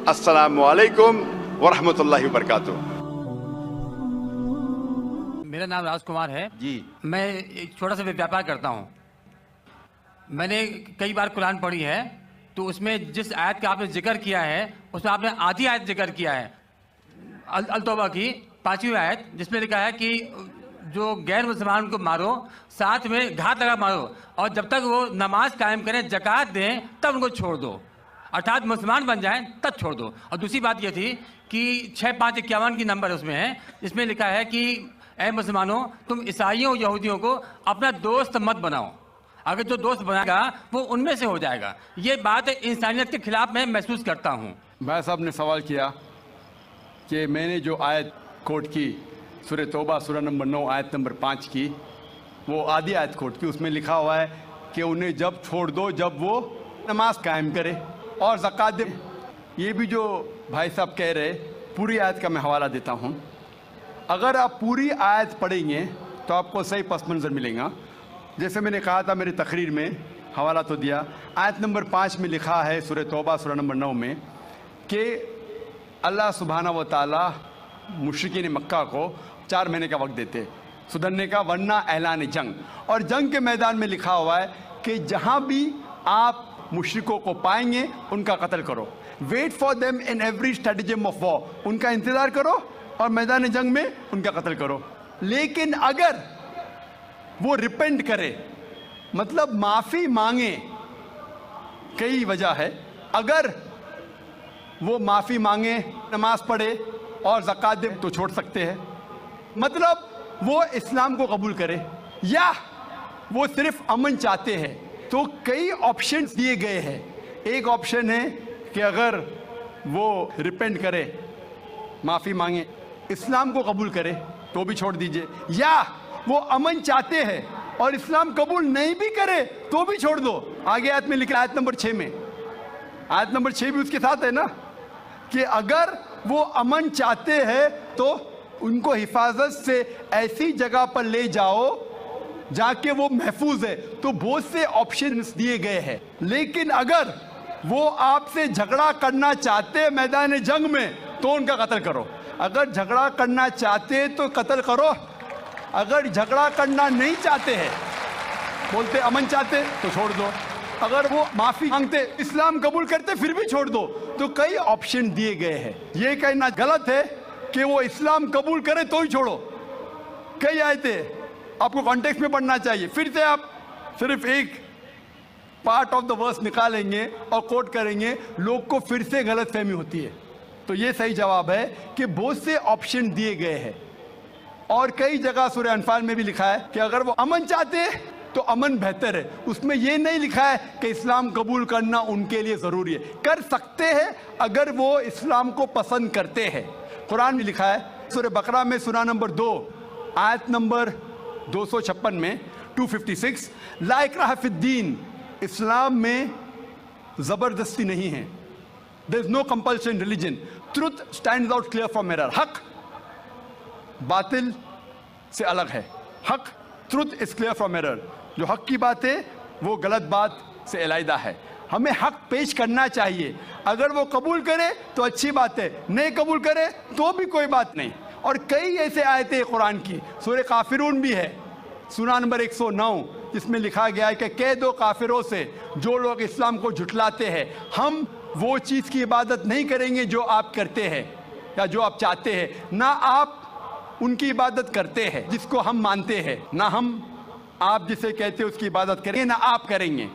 अस्सलामु अलैकुम वरहमतुल्लाहि वबरकातुहू। मेरा नाम राजकुमार है जी। मैं एक छोटा सा व्यापार करता हूँ। मैंने कई बार कुरान पढ़ी है, तो उसमें जिस आयत का आपने जिक्र किया है उसमें आपने आधी आयत जिक्र किया है, अल तौबा की 5वीं आयत, जिसमें लिखा है कि जो गैर मुसलमान को मारो, साथ में घात लगा मारो, और जब तक वो नमाज कायम करें, ज़कात दें, तब उनको छोड़ दो, अर्थात मुसलमान बन जाएं तब छोड़ दो। और दूसरी बात ये थी कि 6551 की नंबर उसमें है, जिसमें लिखा है कि ऐ मुसलमानों, तुम ईसाइयों यहूदियों को अपना दोस्त मत बनाओ, अगर जो दोस्त बनाएगा वो उनमें से हो जाएगा। ये बात इंसानियत के खिलाफ मैं महसूस करता हूँ। भाई साहब ने सवाल किया कि मैंने जो आयत कोट की सूरह तौबा सूरह नंबर 9 आयत नंबर 5 की, वो आधी आयत कोट की, उसमें लिखा हुआ है कि उन्हें जब छोड़ दो जब वो नमाज कायम करे और ज़कात दे। ये भी जो भाई साहब कह रहे, पूरी आयत का मैं हवाला देता हूँ। अगर आप पूरी आयत पढ़ेंगे तो आपको सही पस मंज़र मिलेगा। जैसे मैंने कहा था मेरी तकरीर में, हवाला तो दिया, आयत नंबर 5 में लिखा है सूरह तौबा सूरह नंबर 9 में कि अल्लाह सुब्हाना व तआला मुशरिकीन मक्का को 4 महीने का वक्त देते सुधरने का, वरना ऐलान जंग। और जंग के मैदान में लिखा हुआ है कि जहाँ भी आप मुशरिकों को पाएंगे उनका कत्ल करो। Wait for them in every stratagem of war, उनका इंतज़ार करो और मैदान जंग में उनका कत्ल करो। लेकिन अगर वो रिपेंट करे, मतलब माफ़ी मांगे, कई वजह है, अगर वो माफ़ी मांगे, नमाज पढ़े और ज़कात दे तो छोड़ सकते हैं। मतलब वो इस्लाम को कबूल करे या वो सिर्फ अमन चाहते हैं, तो कई ऑप्शंस दिए गए हैं। एक ऑप्शन है कि अगर वो रिपेंट करे, माफ़ी मांगे, इस्लाम को कबूल करे तो भी छोड़ दीजिए, या वो अमन चाहते हैं और इस्लाम कबूल नहीं भी करे तो भी छोड़ दो। आगे आयत में लिखा, आयत नंबर 6 में, आयत नंबर 6 भी उसके साथ है ना, कि अगर वो अमन चाहते हैं तो उनको हिफाजत से ऐसी जगह पर ले जाओ जाके वो महफूज है। तो बहुत से ऑप्शंस दिए गए हैं। लेकिन अगर वो आपसे झगड़ा करना चाहते हैं मैदान जंग में तो उनका कत्ल करो। अगर झगड़ा करना चाहते तो कत्ल करो, अगर झगड़ा करना नहीं चाहते हैं, बोलते अमन चाहते तो छोड़ दो, अगर वो माफ़ी मांगते, इस्लाम कबूल करते फिर भी छोड़ दो। तो कई ऑप्शन दिए गए हैं। ये कहना गलत है कि वो इस्लाम कबूल करे तो ही छोड़ो। कई आयतें आपको कॉन्टेक्स्ट में पढ़ना चाहिए। फिर से आप सिर्फ एक पार्ट ऑफ द वर्स निकालेंगे और कोट करेंगे, लोग को फिर से गलत फहमी होती है। तो ये सही जवाब है कि बहुत से ऑप्शन दिए गए हैं। और कई जगह सूरह अनफाल में भी लिखा है कि अगर वो अमन चाहते हैं तो अमन बेहतर है। उसमें ये नहीं लिखा है कि इस्लाम कबूल करना उनके लिए ज़रूरी है। कर सकते हैं अगर वो इस्लाम को पसंद करते हैं। कुरान में लिखा है सूरह बकरा में सूरह नंबर 2 आयत नंबर 256 में 256, ला इक्राह फिद्दीन, इस्लाम में ज़बरदस्ती नहीं है। There is no compulsion religion, truth stands out clear from error. हक बातिल से अलग है। हक, truth is clear from error. जो हक की बात है वो गलत बात से अलहदा है। हमें हक पेश करना चाहिए। अगर वो कबूल करे तो अच्छी बात है, नहीं कबूल करे तो भी कोई बात नहीं। और कई ऐसे आयतें कुरान की, सूरह काफिरून भी है सूरह नंबर 109, जिसमें लिखा गया है कि कह दो काफिरों से जो लोग इस्लाम को झुटलाते हैं, हम वो चीज़ की इबादत नहीं करेंगे जो आप करते हैं या जो आप चाहते हैं, ना आप उनकी इबादत करते हैं जिसको हम मानते हैं, ना हम आप जिसे कहते हैं उसकी इबादत करेंगे, ना आप करेंगे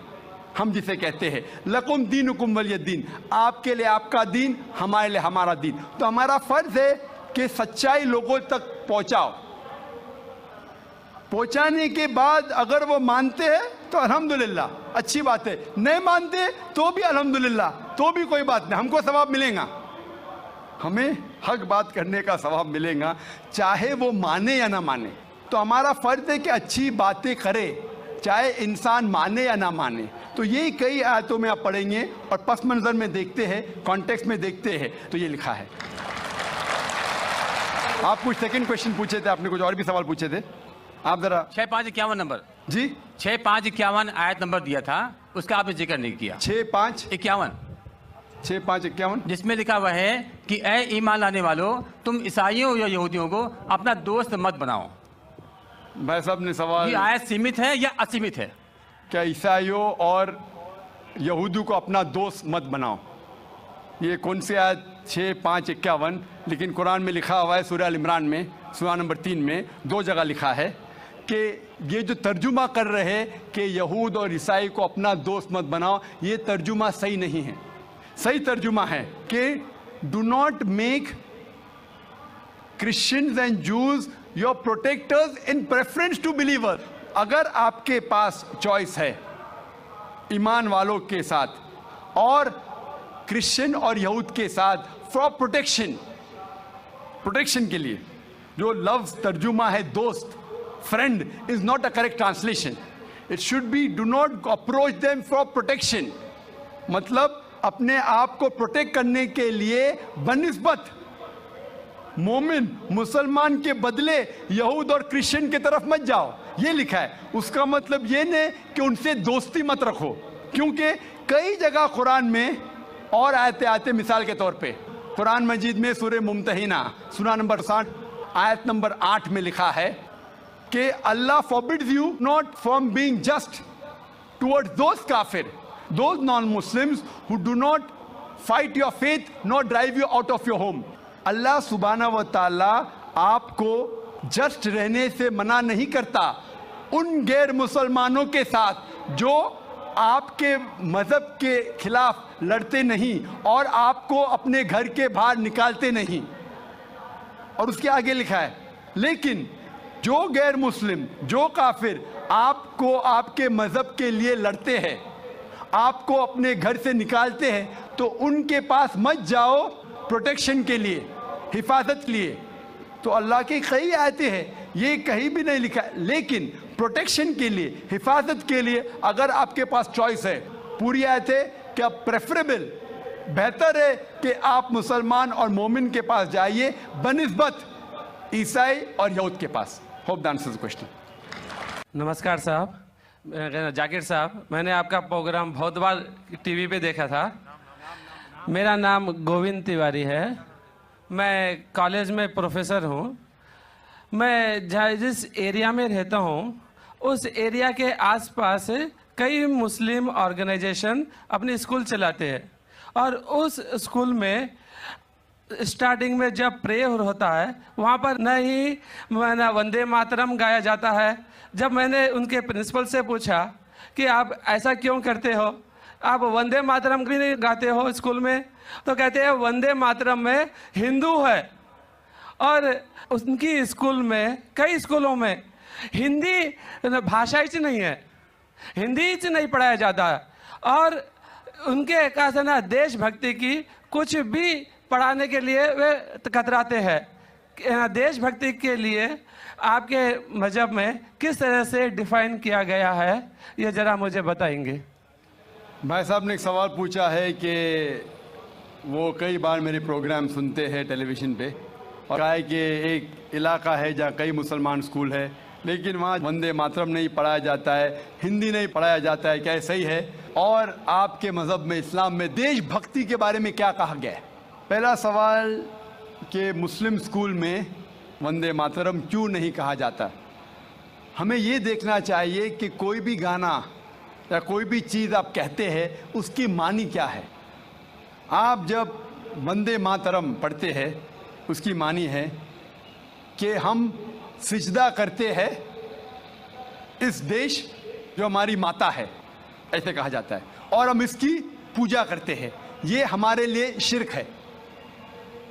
हम जिसे कहते हैं। लकुम दीनुकुम वलियद्दीन, आपके लिए आपका दीन, हमारे लिए हमारा दीन। तो हमारा फर्ज है कि सच्चाई लोगों तक पहुंचाओ। पहुंचाने के बाद अगर वो मानते हैं तो अल्हम्दुलिल्लाह, अच्छी बात है। नहीं मानते तो भी अल्हम्दुलिल्लाह, तो भी कोई बात नहीं, हमको सवाब मिलेगा। हमें हक बात करने का सवाब मिलेगा, चाहे वो माने या ना माने। तो हमारा फर्ज है कि अच्छी बातें करे, चाहे इंसान माने या ना माने। तो ये कई आयतों में आप पढ़ेंगे और पस मंज़र में देखते हैं, कॉन्टेक्स्ट में देखते हैं, तो ये लिखा है। आप कुछ सेकंड क्वेश्चन पूछे थे, आपने कुछ और भी सवाल पूछे थे, आप जरा 6551 नंबर जी 6551 आयत नंबर दिया था, उसका आपने जिक्र नहीं किया। 6551 6:5-51 जिसमें लिखा हुआ है कि ऐ ईमान लाने वालों, तुम ईसाइयों या यहूदियों को अपना दोस्त मत बनाओ। भाई साहब ने सवाल, ये आयत सीमित है या असीमित है? क्या ईसाइयों और यहूदियों को अपना दोस्त मत बनाओ, ये कौन सी आयत? 6:5-51। लेकिन कुरान में लिखा हुआ है सूरह अल इमरान में सूरह नंबर 3 में 2 जगह लिखा है कि ये जो तर्जुमा कर रहे हैं कि यहूद और ईसाई को अपना दोस्त मत बनाओ, ये तर्जुमा सही नहीं है। सही तर्जुमा है कि do not make Christians and Jews your protectors in preference to believer. अगर आपके पास चॉइस है ईमान वालों के साथ और क्रिश्चियन और यहूद के साथ फॉर प्रोटेक्शन के लिए, जो लफ्ज तर्जुमा है दोस्त, friend is not a correct translation. It should be do not approach them for protection, मतलब अपने आप को प्रोटेक्ट करने के लिए बनिस्बत मोमिन मुसलमान के बदले यहूद और क्रिश्चियन की तरफ मत जाओ, ये लिखा है। उसका मतलब ये नहीं कि उनसे दोस्ती मत रखो, क्योंकि कई जगह कुरान में और आयतें आते, मिसाल के तौर पे कुरान मजीद में सूरह मुम्तहिना सूरह नंबर 60 आयत नंबर 8 में लिखा है कि Allah forbids you not from being just towards those काफिर, those non Muslims who do not fight your faith not drive you out of your home. Allah सुब्हाना व तआला आपको जस्ट रहने से मना नहीं करता उन गैर मुसलमानों के साथ जो आपके मज़हब के खिलाफ लड़ते नहीं और आपको अपने घर के बाहर निकालते नहीं। और उसके आगे लिखा है, लेकिन जो गैर मुस्लिम, जो काफिर आपको आपके मज़हब के लिए लड़ते हैं, आपको अपने घर से निकालते हैं, तो उनके पास मत जाओ प्रोटेक्शन के लिए, हिफाजत के लिए। तो अल्लाह की कई आयतें हैं, ये कहीं भी नहीं लिखा, लेकिन प्रोटेक्शन के लिए, हिफाजत के लिए अगर आपके पास चॉइस है, पूरी आयत है कि अब प्रेफरेबल, बेहतर है कि आप मुसलमान और मोमिन के पास जाइए बनिस्बत ईसाई और यहूद के पास। Hope that answers the question. नमस्कार साहब, जाकिर साहब, मैंने आपका प्रोग्राम बहुत बार टीवी पे देखा था। मेरा नाम गोविंद तिवारी है, मैं कॉलेज में प्रोफेसर हूँ। मैं जिस एरिया में रहता हूँ उस एरिया के आसपास कई मुस्लिम ऑर्गेनाइजेशन अपने स्कूल चलाते हैं, और उस स्कूल में स्टार्टिंग में जब प्रेयर होता है वहाँ पर न ही वंदे मातरम गाया जाता है। जब मैंने उनके प्रिंसिपल से पूछा कि आप ऐसा क्यों करते हो, आप वंदे मातरम भी नहीं गाते हो स्कूल में, तो कहते हैं वंदे मातरम में हिंदू है। और उनकी स्कूल में, कई स्कूलों में हिंदी भाषा ही नहीं है, हिंदी ही नहीं पढ़ाया जाता है। और उनके कहा ना देशभक्ति की कुछ भी पढ़ाने के लिए वे कतराते हैं। देशभक्ति के लिए आपके मजहब में किस तरह से डिफाइन किया गया है, ये ज़रा मुझे बताएंगे। भाई साहब ने एक सवाल पूछा है कि वो कई बार मेरे प्रोग्राम सुनते हैं टेलीविज़न पे, और कहा है कि एक इलाका है जहाँ कई मुसलमान स्कूल है, लेकिन वहाँ वंदे मातरम नहीं पढ़ाया जाता है, हिंदी नहीं पढ़ाया जाता है, क्या सही है? और आपके मज़हब में, इस्लाम में देशभक्ति के बारे में क्या कहा गया है? पहला सवाल कि मुस्लिम स्कूल में वंदे मातरम क्यों नहीं कहा जाता। हमें ये देखना चाहिए कि कोई भी गाना या कोई भी चीज़ आप कहते हैं उसकी मानी क्या है। आप जब वंदे मातरम पढ़ते हैं उसकी मानी है कि हम सिजदा करते हैं इस देश जो हमारी माता है, ऐसे कहा जाता है, और हम इसकी पूजा करते हैं। ये हमारे लिए शिर्क है,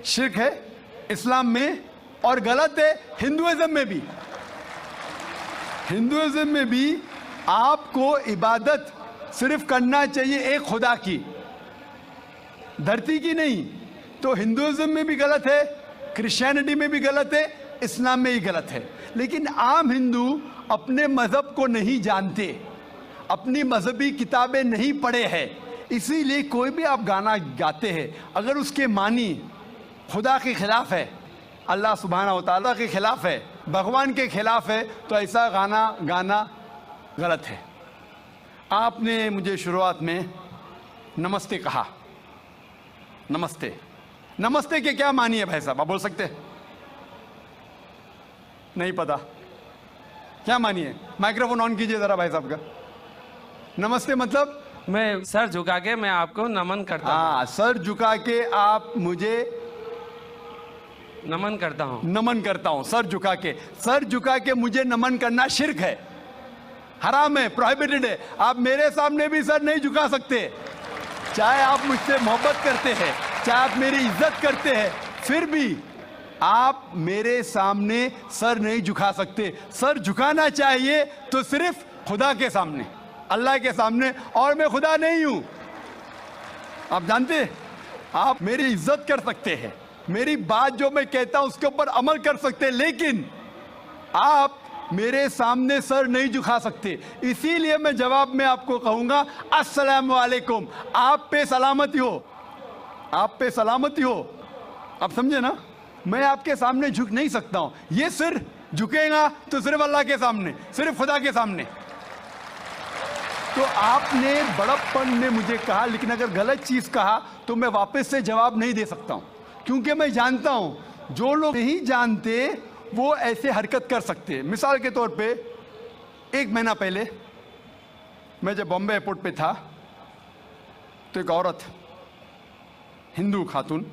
शिर्क है इस्लाम में, और गलत है हिंदुइज्म में भी। हिंदुइज्म में भी आपको इबादत सिर्फ करना चाहिए एक खुदा की, धरती की नहीं। तो हिंदुइज्म में भी गलत है, क्रिश्चियनिटी में भी गलत है, इस्लाम में ही गलत है। लेकिन आम हिंदू अपने मज़हब को नहीं जानते, अपनी मजहबी किताबें नहीं पढ़े हैं, इसीलिए कोई भी आप गाना गाते हैं अगर उसके मानी खुदा के खिलाफ है, अल्लाह सुब्हानहू व तआला के खिलाफ है, भगवान के खिलाफ है, तो ऐसा गाना गाना गलत है। आपने मुझे शुरुआत में नमस्ते कहा, नमस्ते। नमस्ते के क्या मानी है भाई साहब, आप बोल सकते हैं? नहीं पता क्या मानी है? माइक्रोफोन ऑन कीजिए जरा भाई साहब का। नमस्ते मतलब? मैं सर झुका के मैं आपको नमन करता हूँ। हाँ, सर झुका के आप मुझे नमन करता हूँ। नमन करता हूं। सर झुका के, सर झुका के मुझे नमन करना शिर्क है, हराम है, प्रोहिबिटेड है। आप मेरे सामने भी सर नहीं झुका सकते, चाहे आप मुझसे मोहब्बत करते हैं, चाहे आप मेरी इज्जत करते हैं, फिर भी आप मेरे सामने सर नहीं झुका सकते। सर झुकाना चाहिए तो सिर्फ खुदा के सामने, अल्लाह के सामने, और मैं खुदा नहीं हूं। आप जानते हैं, आप मेरी इज्जत कर सकते हैं, मेरी बात जो मैं कहता हूं उसके ऊपर अमल कर सकते हैं, लेकिन आप मेरे सामने सर नहीं झुका सकते। इसीलिए मैं जवाब में आपको कहूंगा अस्सलाम वालेकुम, आप पे सलामती हो, आप पे सलामती हो। आप समझे ना? मैं आपके सामने झुक नहीं सकता हूं। ये सिर झुकेगा तो सिर्फ अल्लाह के सामने, सिर्फ खुदा के सामने। तो आपने बड़प्पन में मुझे कहा, लेकिन अगर गलत चीज कहा तो मैं वापस से जवाब नहीं दे सकता हूं, क्योंकि मैं जानता हूं जो लोग नहीं जानते वो ऐसे हरकत कर सकते हैं। मिसाल के तौर पे 1 महीना पहले मैं जब बॉम्बे एयरपोर्ट पे था तो एक औरत, हिंदू खातून,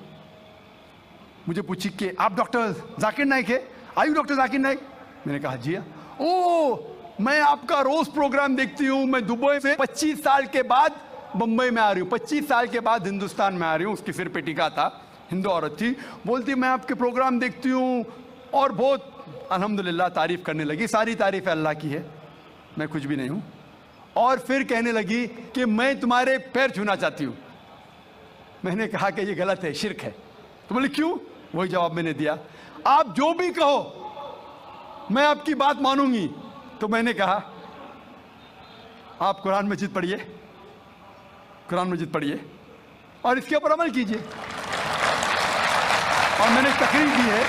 मुझे पूछी कि आप डॉक्टर जाकिर नाइक है? आयु डॉक्टर जाकिर नाइक? मैंने कहा जी हाँ। ओ, मैं आपका रोज प्रोग्राम देखती हूँ, मैं दुबई से 25 साल के बाद मुंबई में आ रही हूँ, 25 साल के बाद हिंदुस्तान में आ रही हूँ। उसकी सिर पे टिका था, हिंदू औरत थी, बोलती मैं आपके प्रोग्राम देखती हूँ और बहुत अल्हम्दुलिल्लाह तारीफ करने लगी। सारी तारीफ अल्लाह की है, मैं कुछ भी नहीं हूँ। और फिर कहने लगी कि मैं तुम्हारे पैर छूना चाहती हूँ। मैंने कहा कि ये गलत है, शिर्क है। तो बोले क्यों? वही जवाब मैंने दिया, आप जो भी कहो मैं आपकी बात मानूंगी। तो मैंने कहा आप कुरान मजीद पढ़िए, कुरान मजीद पढ़िए और इसके ऊपर अमल कीजिए। और मैंने तकरीर दी है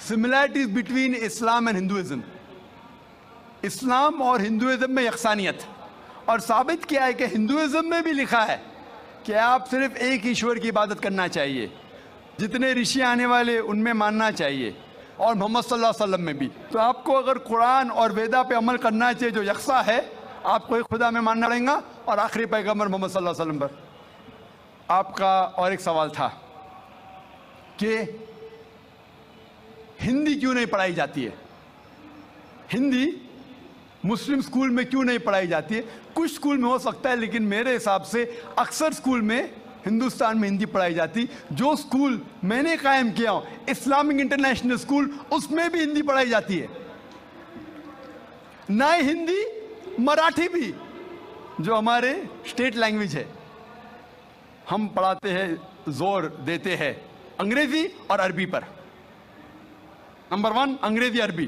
similarities between Islam and Hinduism, Islam और हिंदुइज्म में यकसानियत, और साबित किया है कि हिंदुइज्म में भी लिखा है कि आप सिर्फ एक ईश्वर की इबादत करना चाहिए, जितने ऋषि आने वाले उनमें मानना चाहिए, और मोहम्मद सल्लल्लाहु अलैहि वसल्लम में भी। तो आपको अगर कुरान और वेदा पे अमल करना चाहिए जो यकसा है, आपको एक खुदा में मानना पड़ेगा और आखिरी पैगंबर मोहम्मद सल्लल्लाहु अलैहि वसल्लम पर। आपका और एक सवाल था कि हिंदी क्यों नहीं पढ़ाई जाती है, हिंदी मुस्लिम स्कूल में क्यों नहीं पढ़ाई जाती है? कुछ स्कूल में हो सकता है, लेकिन मेरे हिसाब से अक्सर स्कूल में हिंदुस्तान में हिंदी पढ़ाई जाती। जो स्कूल मैंने कायम किया हूं, इस्लामिक इंटरनेशनल स्कूल, उसमें भी हिंदी पढ़ाई जाती है। ना हिंदी, मराठी भी, जो हमारे स्टेट लैंग्वेज है, हम पढ़ाते हैं, जोर देते हैं अंग्रेजी और अरबी पर। नंबर 1 अंग्रेजी अरबी,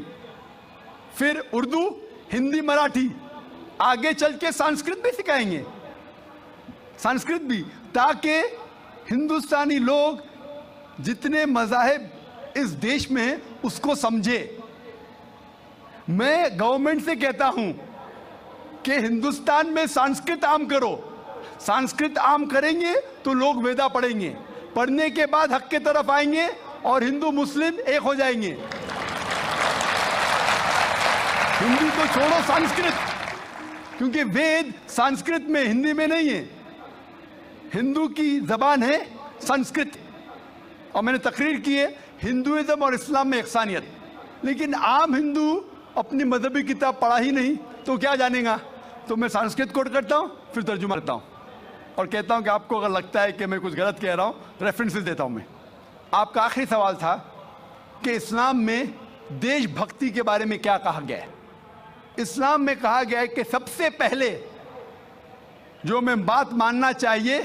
फिर उर्दू, हिंदी, मराठी, आगे चल के संस्कृत भी सिखाएंगे, संस्कृत भी, ताकि हिंदुस्तानी लोग जितने मज़ाहिब इस देश में हैं उसको समझे। मैं गवर्नमेंट से कहता हूं कि हिंदुस्तान में संस्कृत आम करो। संस्कृत आम करेंगे तो लोग वेदा पढ़ेंगे, पढ़ने के बाद हक के तरफ आएंगे और हिंदू मुस्लिम एक हो जाएंगे। हिंदी तो छोड़ो, संस्कृत, क्योंकि वेद संस्कृत में, हिंदी में नहीं है। हिंदू की जबान है संस्कृत। और मैंने तकरीर की है हिंदुइज्म और इस्लाम में यकसानियत, लेकिन आम हिंदू अपनी मजहबी किताब पढ़ा ही नहीं तो क्या जानेगा। तो मैं संस्कृत कोट करता हूँ, फिर तर्जुमा करता हूँ और कहता हूँ कि आपको अगर लगता है कि मैं कुछ गलत कह रहा हूँ, रेफरेंसेस देता हूँ मैं। आपका आखिरी सवाल था कि इस्लाम में देशभक्ति के बारे में क्या कहा गया है। इस्लाम में कहा गया है कि सबसे पहले जो मैं बात मानना चाहिए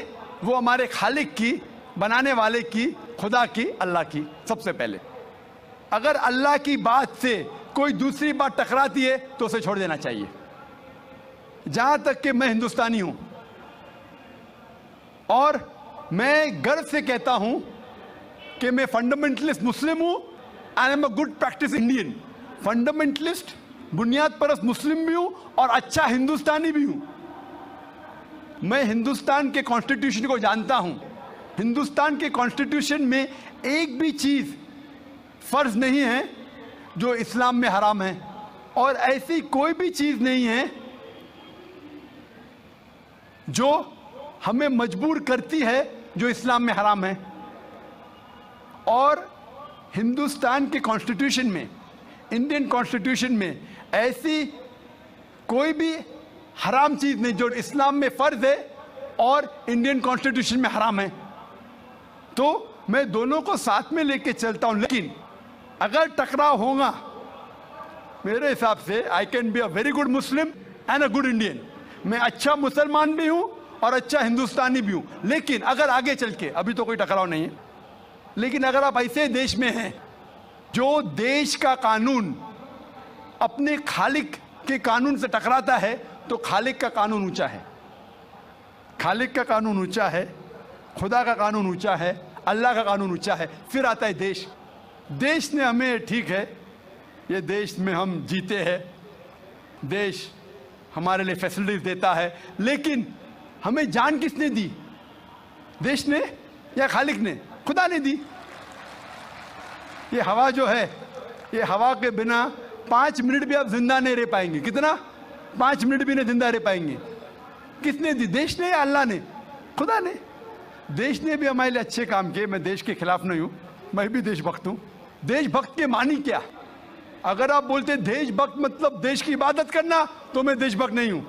वो हमारे खालिक की, बनाने वाले की, खुदा की, अल्लाह की सबसे पहले। अगर अल्लाह की बात से कोई दूसरी बात टकराती है तो उसे छोड़ देना चाहिए। जहां तक कि मैं हिंदुस्तानी हूं और मैं गर्व से कहता हूं कि मैं फंडामेंटलिस्ट मुस्लिम हूं, आई am a good practice Indian. Fundamentalist, बुनियाद परस्त मुस्लिम भी हूं और अच्छा हिंदुस्तानी भी हूं। मैं हिंदुस्तान के कॉन्स्टिट्यूशन को जानता हूं। हिंदुस्तान के कॉन्स्टिट्यूशन में एक भी चीज फर्ज नहीं है जो इस्लाम में हराम है, और ऐसी कोई भी चीज नहीं है जो हमें मजबूर करती है जो इस्लाम में हराम है। और हिंदुस्तान के कॉन्स्टिट्यूशन में, इंडियन कॉन्स्टिट्यूशन में ऐसी कोई भी हराम चीज नहीं जो इस्लाम में फर्ज है और इंडियन कॉन्स्टिट्यूशन में हराम है। तो मैं दोनों को साथ में लेके चलता हूं, लेकिन अगर टकराव होगा, मेरे हिसाब से I can be a very good Muslim and a good Indian. मैं अच्छा मुसलमान भी हूं और अच्छा हिंदुस्तानी भी हूं, लेकिन अगर आगे चल के, अभी तो कोई टकराव नहीं है, लेकिन अगर आप ऐसे देश में हैं जो देश का कानून अपने खालिक के कानून से टकराता है, तो खालिक का कानून ऊंचा है, खालिक का कानून ऊंचा है, खुदा का कानून ऊंचा है, अल्लाह का कानून ऊंचा है, फिर आता है देश। देश ने हमें, ठीक है, ये देश में हम जीते हैं, देश हमारे लिए फैसिलिटीज देता है, लेकिन हमें जान किसने दी? देश ने या खालिक ने? खुदा ने दी। ये हवा जो है, ये हवा के बिना 5 मिनट भी आप जिंदा नहीं रह पाएंगे। कितना? 5 मिनट भी नहीं जिंदा रह पाएंगे। किसने दी? देश ने या अल्लाह ने? खुदा ने। देश ने भी हमारे लिए अच्छे काम किए। मैं देश के खिलाफ नहीं हूं, मैं भी देशभक्त हूं। देशभक्त के मानी क्या? अगर आप बोलते देशभक्त मतलब देश की इबादत करना, तो मैं देशभक्त नहीं हूं।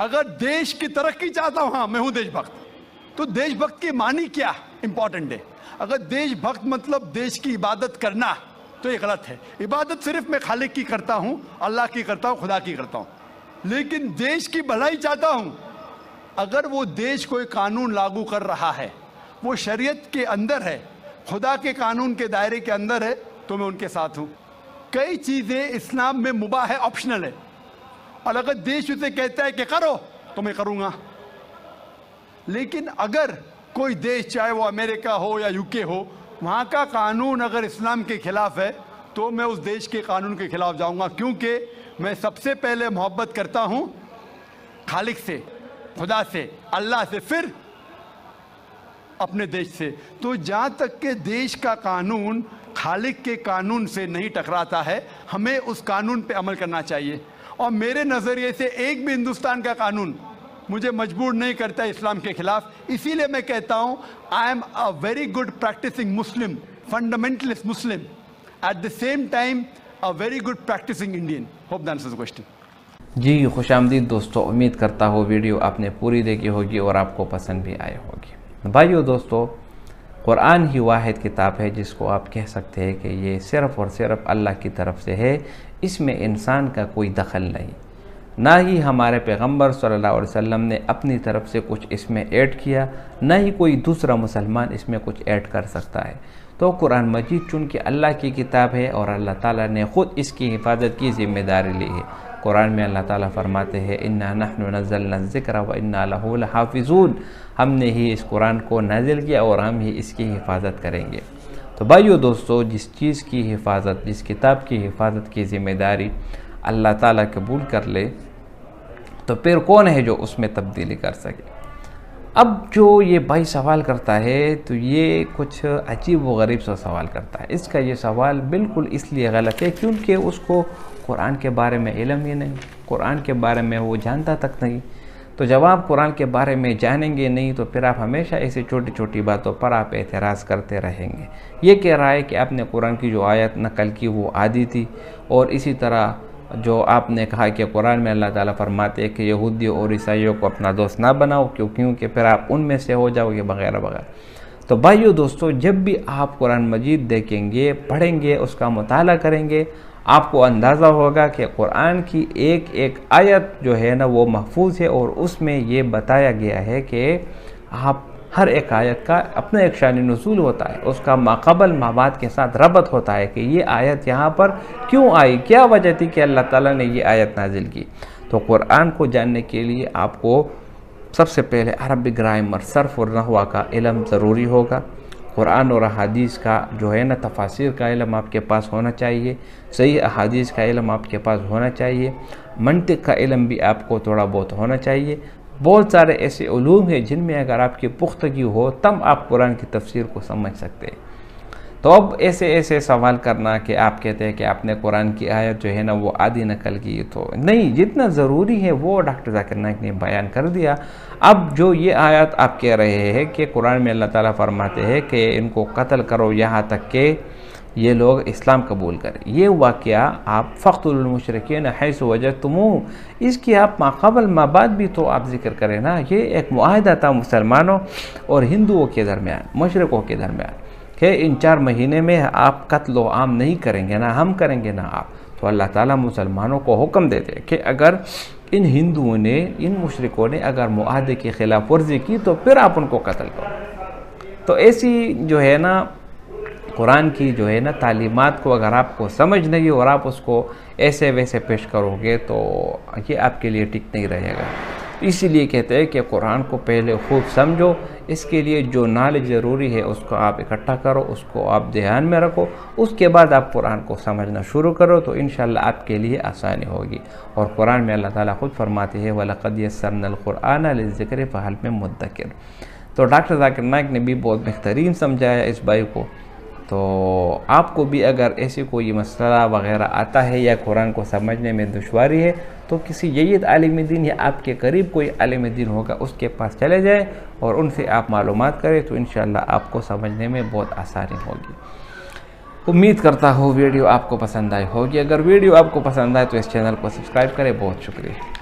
अगर देश की तरक्की चाहता हूं, हाँ मैं हूं देशभक्त। तो देशभक्त की मानी क्या इंपॉर्टेंट है। अगर देशभक्त मतलब देश की इबादत करना, तो ये गलत है। इबादत सिर्फ मैं खालिक की करता हूं, अल्लाह की करता हूं, खुदा की करता हूं, लेकिन देश की भलाई चाहता हूं। अगर वो देश कोई कानून लागू कर रहा है, वो शरीयत के अंदर है, खुदा के कानून के दायरे के अंदर है, तो मैं उनके साथ हूं। कई चीजें इस्लाम में मुबाह है, ऑप्शनल है, और अगर देश उसे कहता है कि करो, तो मैं करूंगा। लेकिन अगर कोई देश, चाहे वो अमेरिका हो या यूके हो, वहाँ का कानून अगर इस्लाम के खिलाफ है, तो मैं उस देश के कानून के खिलाफ जाऊँगा, क्योंकि मैं सबसे पहले मोहब्बत करता हूँ खालिक से, खुदा से, अल्लाह से, फिर अपने देश से। तो जहाँ तक के देश का कानून खालिक के कानून से नहीं टकराता है, हमें उस कानून पे अमल करना चाहिए। और मेरे नज़रिए से एक भी हिंदुस्तान का कानून मुझे मजबूर नहीं करता इस्लाम के खिलाफ। इसीलिए मैं कहता हूँ, I am a very good practising Muslim, fundamentalist Muslim, at the same time a very good practising Indian. Hope that answers the question. जी खुशामदीद दोस्तों, उम्मीद करता हूँ वीडियो आपने पूरी देखी होगी और आपको पसंद भी आई होगी। भाइयों दोस्तों, कुरान ही वाहिद किताब है जिसको आप कह सकते हैं कि ये सिर्फ़ और सिर्फ अल्लाह की तरफ से है। इसमें इंसान का कोई दखल नहीं, ना ही हमारे पैगंबर सल्लल्लाहु अलैहि वसल्लम ने अपनी तरफ से कुछ इसमें ऐड किया, ना ही कोई दूसरा मुसलमान इसमें कुछ ऐड कर सकता है। तो कुरान मजीद चूँकि अल्लाह की किताब है और अल्लाह ताला ने ख़ुद इसकी हिफाजत की ज़िम्मेदारी ली है। कुरान में अल्लाह ताला फरमाते हैं, इन्ना नहनु नज़्ज़लना ज़िक्र व इन्ना लहू लहाफ़िज़ून, हमने ही इस कुरान को नाजिल किया और हम ही इसकी हिफाजत करेंगे। तो भाइयों दोस्तों, जिस चीज़ की हिफाजत, जिस किताब की हिफाजत की ज़िम्मेदारी अल्लाह ताला कबूल कर ले, तो फिर कौन है जो उसमें तब्दीली कर सके। अब जो ये भाई सवाल करता है, तो ये कुछ अजीब व गरीब सा सवाल करता है। इसका ये सवाल बिल्कुल इसलिए गलत है क्योंकि उसको कुरान के बारे में इल्म ही नहीं, कुरान के बारे में वो जानता तक नहीं। तो जब आप कुरान के बारे में जानेंगे नहीं, तो फिर आप हमेशा ऐसी छोटी छोटी बातों पर आप एतराज़ करते रहेंगे। ये कह रहा है कि आपने कुरान की जो आयत नकल की वो आदी थी, और इसी तरह जो आपने कहा कि कुरान में अल्लाह ताला फरमाते हैं कि यहूदियों और ईसाइयों को अपना दोस्त ना बनाओ क्योंकि फिर आप उनमें से हो जाओगे, वगैरह वगैरह। तो भाइयों दोस्तों, जब भी आप कुरान मजीद देखेंगे, पढ़ेंगे, उसका मुताला करेंगे, आपको अंदाज़ा होगा कि कुरान की एक एक आयत जो है ना वो महफूज है, और उसमें ये बताया गया है कि आप हर एक आयत का अपना एक शान नुज़ूल होता है, उसका माक़बल माबाद के साथ रबत होता है कि ये आयत यहाँ पर क्यों आई, क्या वजह थी कि अल्लाह ताला ने ये आयत नाजिल की। तो कुरान को जानने के लिए आपको सबसे पहले अरबिक ग्रामर, सर्फ़ और नहवा का इल्म ज़रूरी होगा। कुरान और अहादीस का जो है ना तफासिर का इल्म आपके पास होना चाहिए, सही अहादीस का इल्म आपके पास होना चाहिए, मंतिक़ का इल्म भी आपको थोड़ा बहुत होना चाहिए, बहुत सारे ऐसे उलूम हैं जिनमें अगर आपकी पुख्तगी हो तब आप कुरान की तफसीर को समझ सकते हैं। तो अब ऐसे ऐसे सवाल करना कि आप कहते हैं कि आपने कुरान की आयत जो है ना वो आधी नकल की, तो नहीं, जितना ज़रूरी है वो डॉक्टर जाकिर नाइक ने बयान कर दिया। अब जो ये आयत आप कह रहे हैं कि कुरान में अल्लाह ताला फरमाते हैं कि इनको कत्ल करो यहाँ तक कि ये लोग इस्लाम कबूल करें, ये वाक़या आप फ़क़्तुल मुशरिकीन हैसु वजदतुमूह, इसकी आप माक़बल माबाद भी तो आप जिक्र करें ना। ये एक मुआहदा था मुसलमानों और हिंदुओं के दरमियान, मुशरिकों के दरमियान, कि इन 4 महीने में आप कत्ल आम नहीं करेंगे, ना हम करेंगे ना आप। तो अल्लाह ताला मुसलमानों को हुक्म देते कि अगर इन हिंदुओं ने, इन मुशरिकों ने अगर मुआहदे की खिलाफ वर्जी की तो फिर आप उनको कत्ल करो। तो ऐसी जो है ना कुरान की जो है ना तालीमात को अगर आपको समझ नहीं और आप उसको ऐसे वैसे पेश करोगे तो ये आपके लिए ठीक नहीं रहेगा। इसीलिए कहते हैं कि कुरान को पहले खूब समझो, इसके लिए जो नॉलेज ज़रूरी है उसको आप इकट्ठा करो, उसको आप ध्यान में रखो, उसके बाद आप कुरान को समझना शुरू करो तो इंशाअल्लाह आपके लिए आसानी होगी। और कुरान में अल्लाह ताला खुद फरमाते हैं वलक़द यस्सरनल कुरआन लिज़्ज़िक्रि फ़हल मिन मुद्दकिर। तो डॉक्टर जाकिर नाइक ने भी बहुत बेहतरीन समझाया इस बाई को। तो आपको भी अगर ऐसी कोई मसला वग़ैरह आता है या कुरान को समझने में दुश्वारी है तो किसी जय्यद आलिम दीन या आपके करीब कोई आलिम दीन होगा उसके पास चले जाए और उनसे आप मालूमात करें तो इंशाअल्लाह आपको समझने में बहुत आसानी होगी। उम्मीद करता हूँ वीडियो आपको पसंद आई होगी। अगर वीडियो आपको पसंद आए तो इस चैनल को सब्सक्राइब करें। बहुत शुक्रिया।